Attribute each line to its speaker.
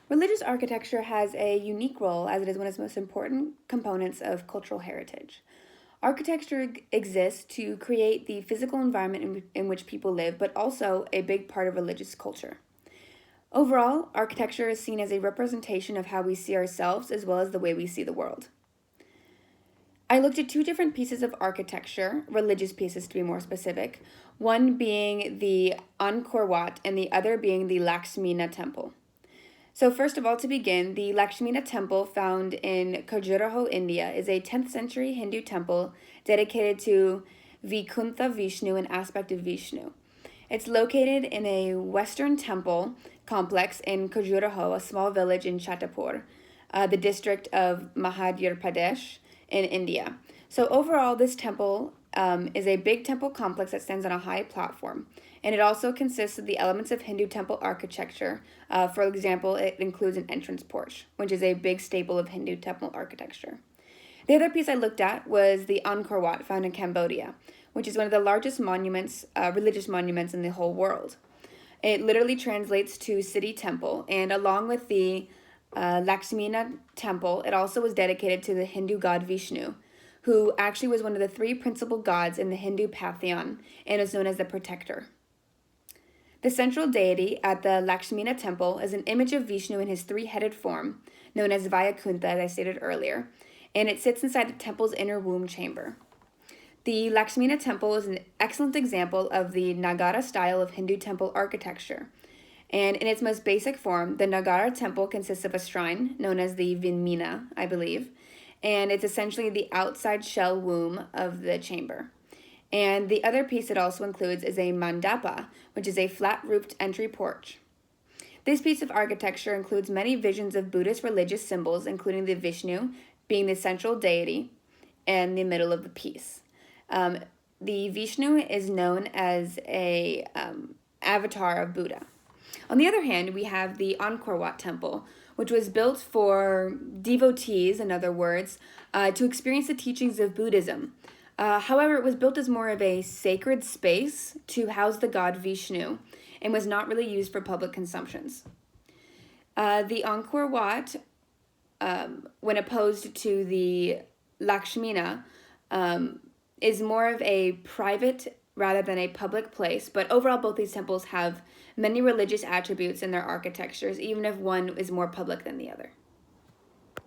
Speaker 1: Religious architecture has a unique role as it is one of the most important components of cultural heritage. Architecture exists to create the physical environment in which people live, but also a big part of religious culture. Overall, architecture is seen as a representation of how we see ourselves as well as the way we see the world. I looked at two different pieces of architecture, religious pieces to be more specific, one being the Angkor Wat and the other being the Lakshmina Temple. So, first of all, to begin, the Lakshmina Temple, found in Khajuraho, India, is a 10th century Hindu temple dedicated to Vaikuntha Vishnu, an aspect of Vishnu. It's located in a Western temple complex in Khajuraho, a small village in Chhatarpur, the district of Madhya Pradesh in India. So, overall, this temple is a big temple complex that stands on a high platform. And it also consists of the elements of Hindu temple architecture. For example, it includes an entrance porch, which is a big staple of Hindu temple architecture. The other piece I looked at was the Angkor Wat, found in Cambodia, which is one of the largest monuments, religious monuments in the whole world. It literally translates to city temple, and along with the Lakshmina temple, it also was dedicated to the Hindu god Vishnu, who actually was one of the three principal gods in the Hindu pantheon and is known as the protector. The central deity at the Lakshmina temple is an image of Vishnu in his three-headed form, known as Vaikuntha, as I stated earlier, and it sits inside the temple's inner womb chamber. The Lakshmina temple is an excellent example of the Nagara style of Hindu temple architecture. And in its most basic form, the Nagara temple consists of a shrine, known as the Vinmina, I believe, and it's essentially the outside shell womb of the chamber. And the other piece it also includes is a mandapa, which is a flat-roofed entry porch. This piece of architecture includes many visions of Buddhist religious symbols, including the Vishnu being the central deity and the middle of the piece. The Vishnu is known as a avatar of Buddha. On the other hand, we have the Angkor Wat Temple, which was built for devotees, in other words, to experience the teachings of Buddhism. However, it was built as more of a sacred space to house the god Vishnu and was not really used for public consumptions. The Angkor Wat, when opposed to the Lakshmina, is more of a private rather than a public place, but overall both these temples have many religious attributes in their architectures, even if one is more public than the other.